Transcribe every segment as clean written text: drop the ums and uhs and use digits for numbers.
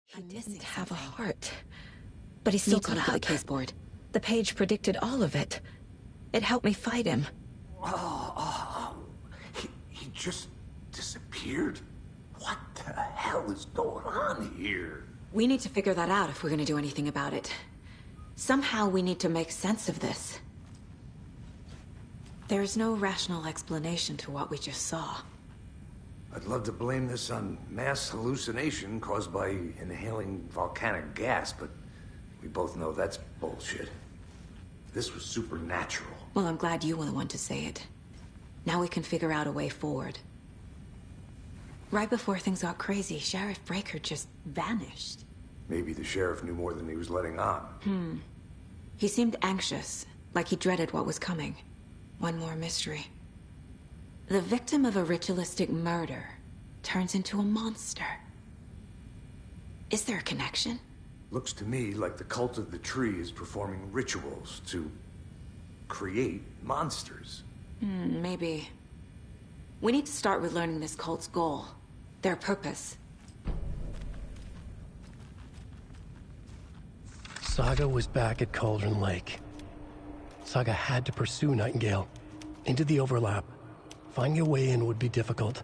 He didn't have a heart, but he still got to the up. case board. The page predicted all of it. It helped me fight him. He just disappeared? What the hell is going on here? We need to figure that out if we're gonna do anything about it. Somehow we need to make sense of this. There's no rational explanation to what we just saw. I'd love to blame this on mass hallucination caused by inhaling volcanic gas, but we both know that's bullshit. This was supernatural. Well, I'm glad you were the one to say it. Now we can figure out a way forward. Right before things got crazy, Sheriff Breaker just vanished. Maybe the sheriff knew more than he was letting on. He seemed anxious, like he dreaded what was coming. One more mystery. The victim of a ritualistic murder turns into a monster. Is there a connection? Looks to me like the cult of the tree is performing rituals to create monsters. Maybe. We need to start with learning this cult's goal. Their purpose. Saga was back at Cauldron Lake. Saga had to pursue Nightingale. Into the overlap. Finding a way in would be difficult.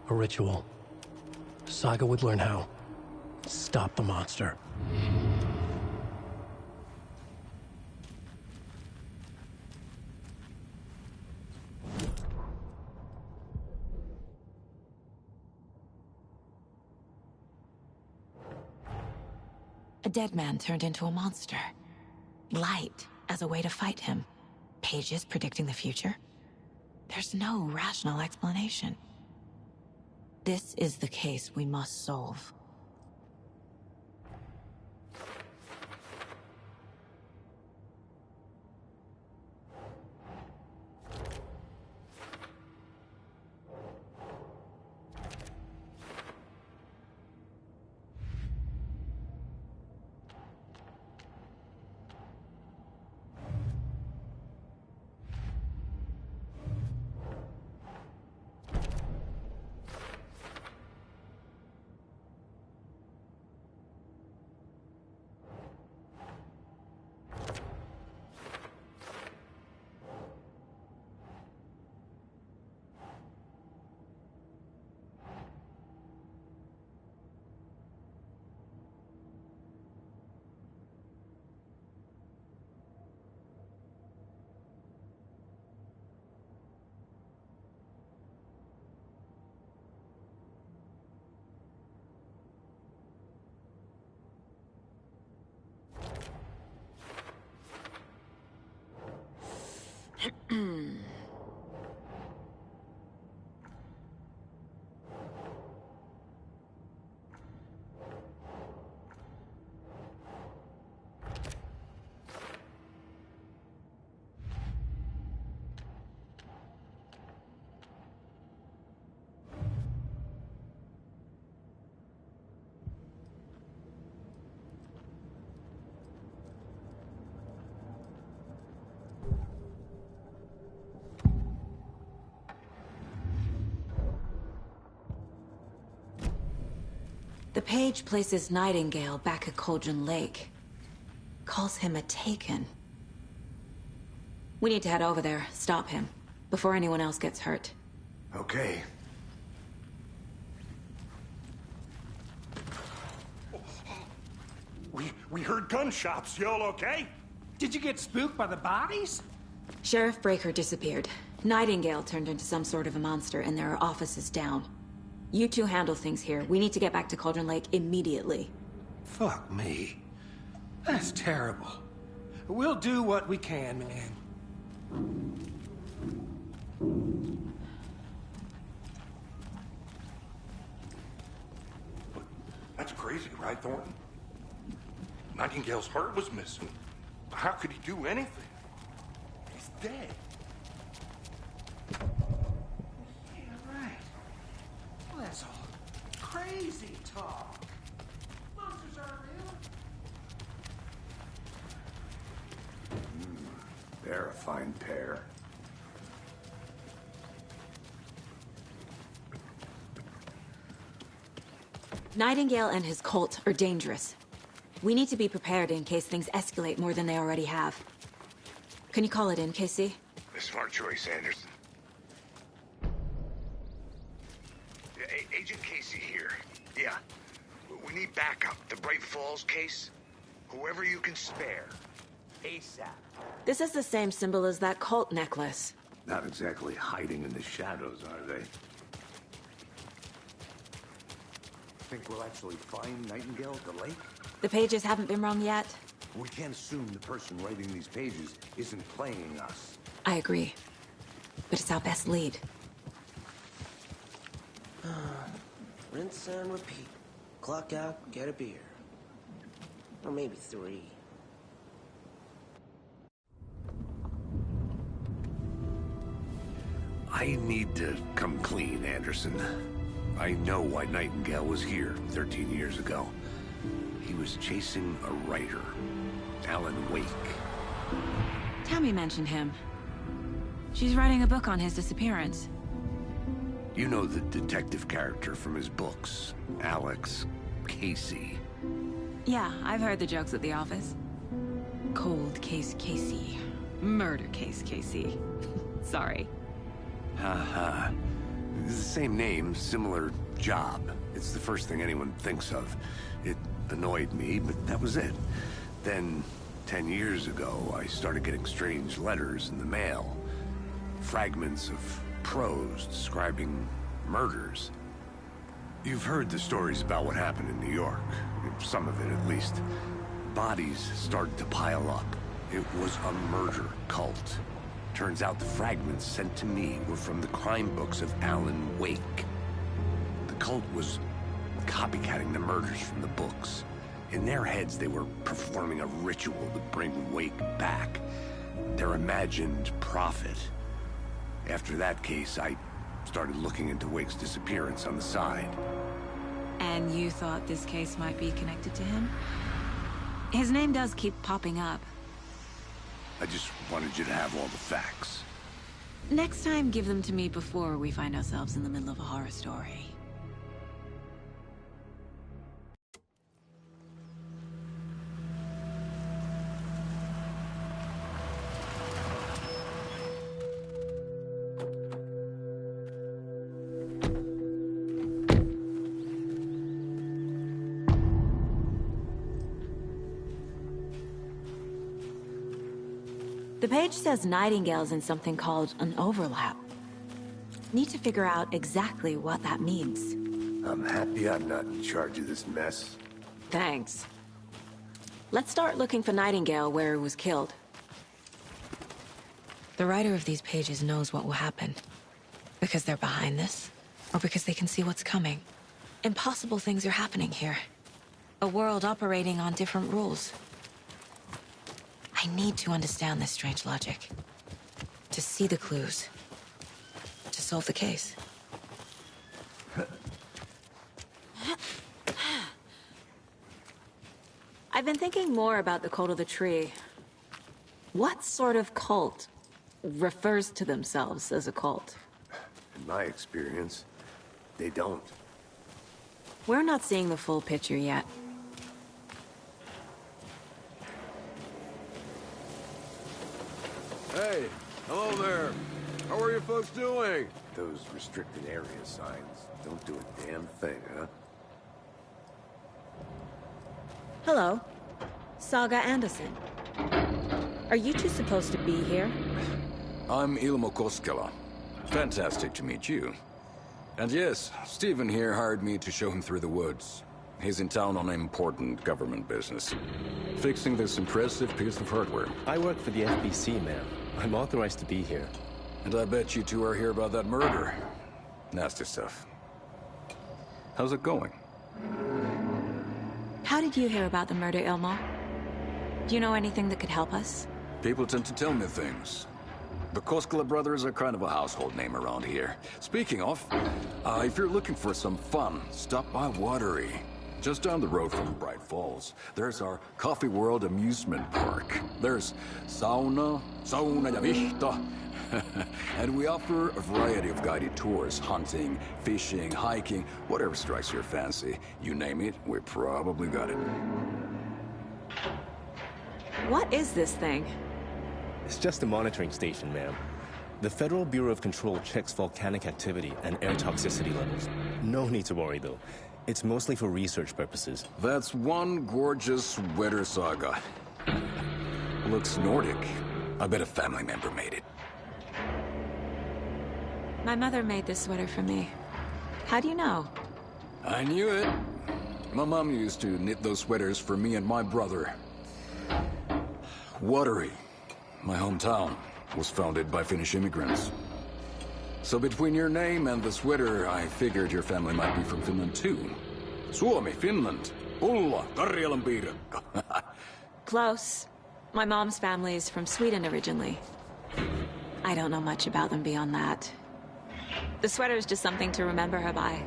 A ritual. Saga would learn how. Stop the monster. A dead man turned into a monster. Light as a way to fight him. Pages predicting the future. There's no rational explanation. This is the case we must solve. The page places Nightingale back at Cauldron Lake. Calls him a Taken. We need to head over there, stop him, before anyone else gets hurt. Okay. We heard gunshots. You all okay? Did you get spooked by the bodies? Sheriff Breaker disappeared. Nightingale turned into some sort of a monster, and there are offices down. You two handle things here. We need to get back to Cauldron Lake immediately. Fuck me. That's terrible. We'll do what we can, man. That's crazy, right, Thornton? Nightingale's heart was missing. How could he do anything? He's dead. Yeah, right. Well, that's all crazy talk. Monsters aren't real. They're a fine pair. Nightingale and his cult are dangerous. We need to be prepared in case things escalate more than they already have. Can you call it in, Casey? A smart choice, Anderson. Agent Casey here. Yeah. We need backup. The Bright Falls case. Whoever you can spare. ASAP. This is the same symbol as that cult necklace. Not exactly hiding in the shadows, are they? Think we'll actually find Nightingale at the lake? The pages haven't been wrong yet. We can't assume the person writing these pages isn't playing us. I agree. But it's our best lead. Rinse and repeat. Clock out, get a beer. Or maybe 3. I need to come clean, Anderson. I know why Nightingale was here 13 years ago. He was chasing a writer, Alan Wake. Tammy mentioned him. She's writing a book on his disappearance. You know the detective character from his books, Alex Casey. Yeah, I've heard the jokes at the office. Cold case Casey. Murder case Casey. Sorry. Haha. It's the same name, similar job. It's the first thing anyone thinks of. It annoyed me, but that was it. Then, 10 years ago, I started getting strange letters in the mail. Fragments of prose describing murders. You've heard the stories about what happened in New York. Some of it, at least. Bodies started to pile up. It was a murder cult. Turns out the fragments sent to me were from the crime books of Alan Wake. The cult was copycatting the murders from the books. In their heads, they were performing a ritual to bring Wake back. Their imagined prophet. After that case, I started looking into Wake's disappearance on the side. And you thought this case might be connected to him? His name does keep popping up. I just wanted you to have all the facts. Next time, give them to me before we find ourselves in the middle of a horror story. The page says Nightingale's in something called an overlap. Need to figure out exactly what that means. I'm happy I'm not in charge of this mess. Thanks. Let's start looking for Nightingale where he was killed. The writer of these pages knows what will happen. Because they're behind this, or because they can see what's coming. Impossible things are happening here. A world operating on different rules. I need to understand this strange logic. To see the clues. To solve the case. I've been thinking more about the cult of the tree. What sort of cult refers to themselves as a cult? In my experience, they don't. We're not seeing the full picture yet. Hey, hello there. How are you folks doing? Those restricted area signs don't do a damn thing, huh? Hello. Saga Anderson. Are you two supposed to be here? I'm Ilmo Koskela. Fantastic to meet you. And yes, Stephen here hired me to show him through the woods. He's in town on important government business. Fixing this impressive piece of hardware. I work for the FBC, ma'am. I'm authorized to be here. And I bet you two are here about that murder. Nasty stuff. How's it going? How did you hear about the murder, Ilmo? Do you know anything that could help us? People tend to tell me things. The Koskela brothers are kind of a household name around here. Speaking of, if you're looking for some fun, stop by Watery. Just down the road from Bright Falls, there's our Coffee World amusement park. There's sauna ja vihta. And we offer a variety of guided tours, hunting, fishing, hiking, whatever strikes your fancy. You name it, we probably got it. What is this thing? It's just a monitoring station, ma'am. The Federal Bureau of Control checks volcanic activity and air toxicity levels. No need to worry, though. It's mostly for research purposes. That's one gorgeous sweater saga. Looks Nordic. I bet a family member made it. My mother made this sweater for me. How do you know? I knew it. My mom used to knit those sweaters for me and my brother. Watery, my hometown, was founded by Finnish immigrants. So between your name and the sweater, I figured your family might be from Finland too. Suomi, Finland. Ulla, Karjalan piirakka. Close. My mom's family is from Sweden originally. I don't know much about them beyond that. The sweater is just something to remember her by.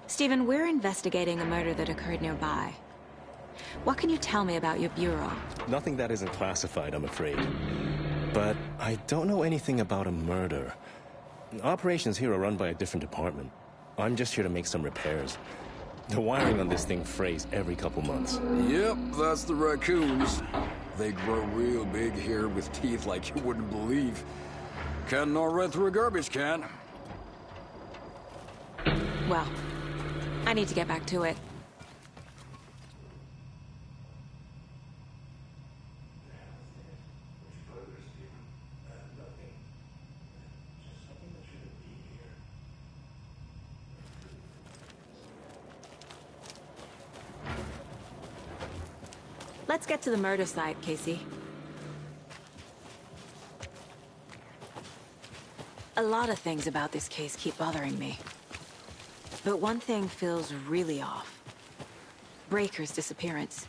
Stephen, we're investigating a murder that occurred nearby. What can you tell me about your bureau? Nothing that isn't classified, I'm afraid. But I don't know anything about a murder. Operations here are run by a different department. I'm just here to make some repairs. The wiring on this thing frays every couple months. Yep, that's the raccoons. They grow real big here with teeth like you wouldn't believe. Can't gnaw right through a garbage can. Well, I need to get back to it. Let's get to the murder site, Casey. A lot of things about this case keep bothering me. But one thing feels really off. Breaker's disappearance.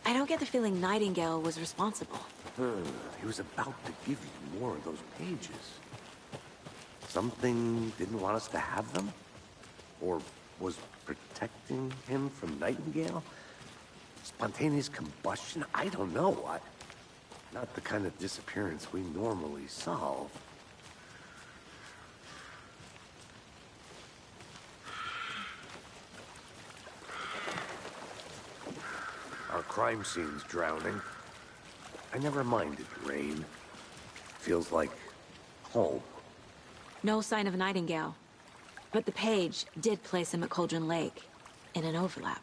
I don't get the feeling Nightingale was responsible. He was about to give you more of those pages. Something didn't want us to have them? Or was protecting him from Nightingale? Spontaneous combustion? I don't know. Not the kind of disappearance we normally solve. Our crime scene's drowning. I never minded the rain. Feels like home. No sign of Nightingale. But the page did place him at Cauldron Lake, in an overlap.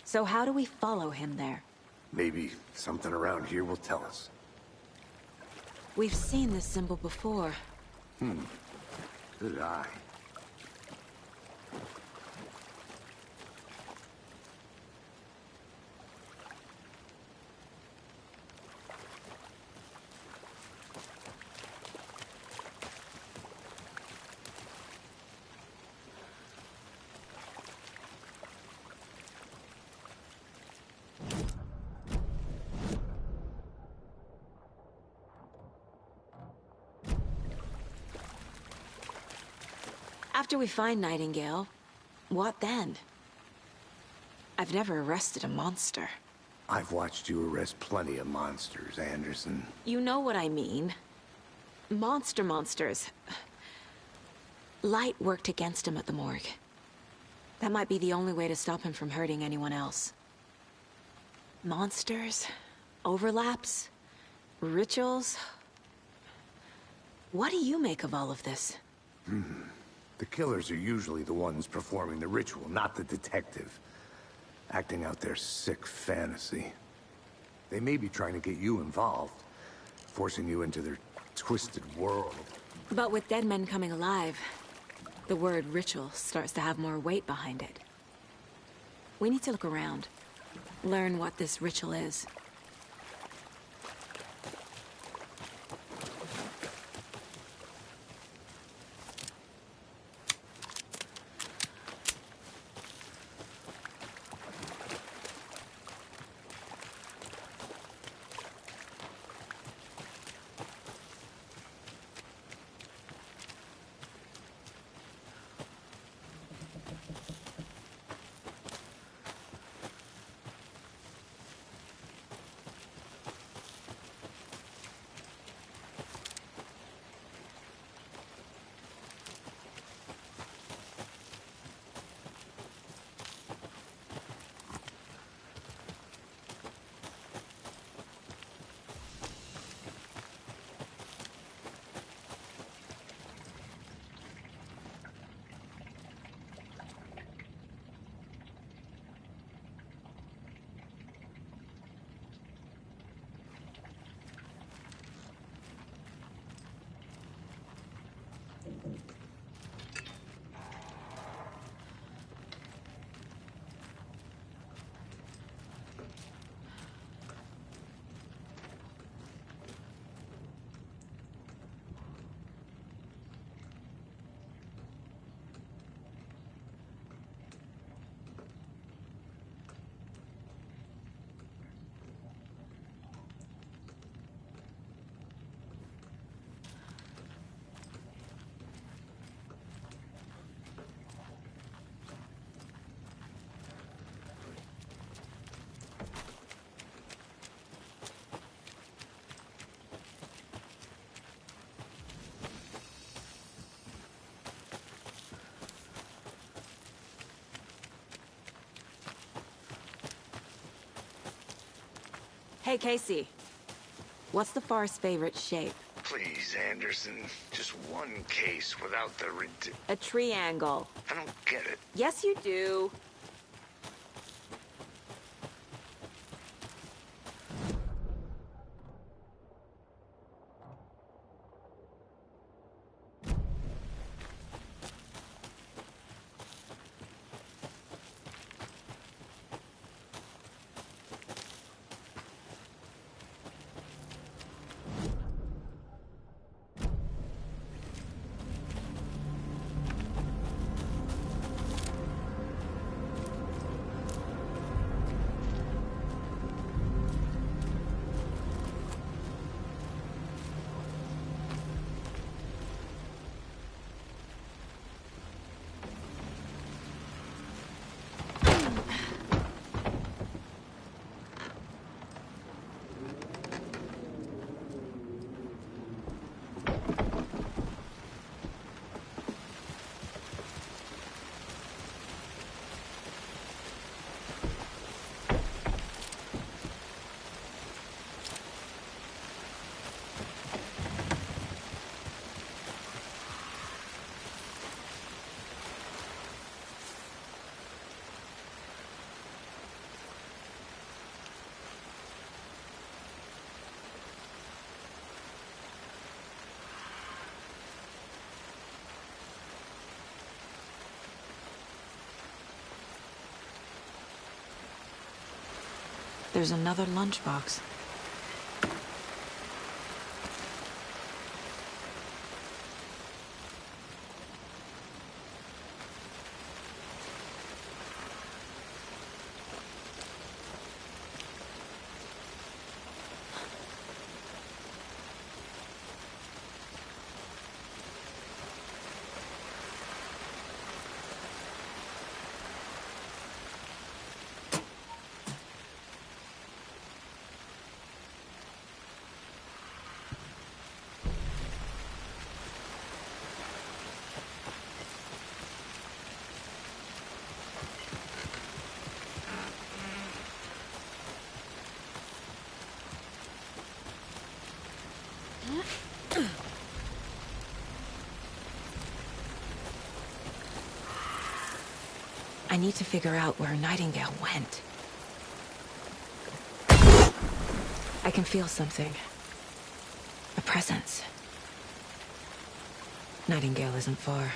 So how do we follow him there? Maybe something around here will tell us. We've seen this symbol before. Good eye. After we find Nightingale, what then? I've never arrested a monster. I've watched you arrest plenty of monsters, Anderson. You know what I mean. Monsters. Light worked against him at the morgue. That might be the only way to stop him from hurting anyone else. Monsters? Overlaps? Rituals? What do you make of all of this? The killers are usually the ones performing the ritual, not the detective. Acting out their sick fantasy. They may be trying to get you involved, forcing you into their twisted world. But with dead men coming alive, the word ritual starts to have more weight behind it. We need to look around. Learn what this ritual is. Hey, Casey. What's the far's favorite shape? Please, Anderson. Just one case without the A triangle. I don't get it. Yes, you do. There's another lunchbox. I need to figure out where Nightingale went. I can feel something. A presence. Nightingale isn't far.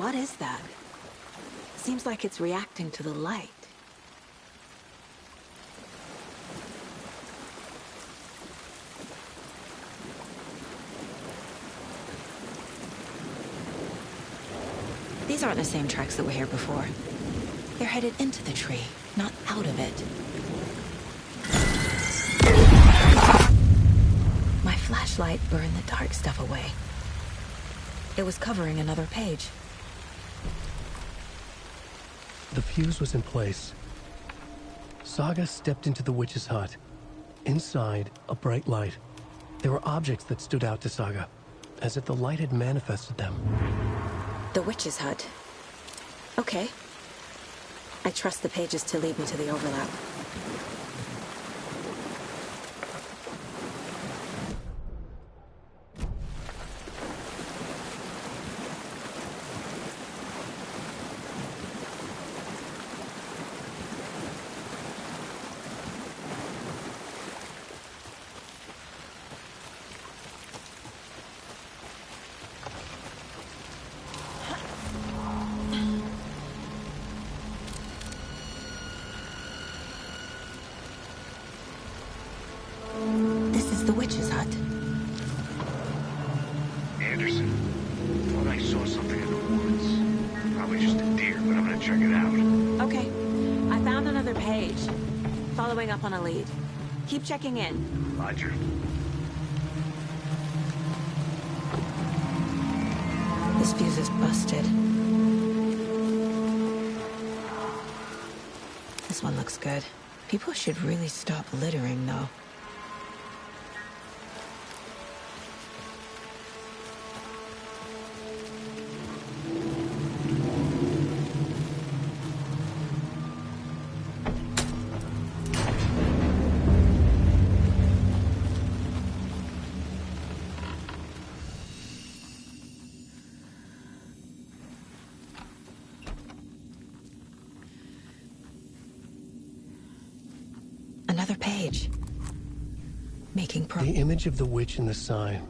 What is that? Seems like it's reacting to the light. These aren't the same tracks that were here before. They're headed into the tree, not out of it. My flashlight burned the dark stuff away. It was covering another page. The fuse was in place. Saga stepped into the witch's hut. Inside, a bright light. There were objects that stood out to Saga, as if the light had manifested them. The witch's hut. Okay. I trust the pages to lead me to the overlap. Following up on a lead. Keep checking in. Roger. This fuse is busted. This one looks good. People should really stop littering, though. Another page. Making The image of the witch in the sign.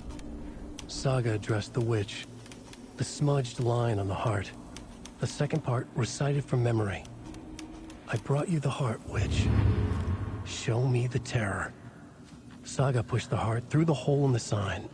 Saga addressed the witch. The smudged line on the heart. The second part recited from memory. I brought you the heart, witch. Show me the terror. Saga pushed the heart through the hole in the sign.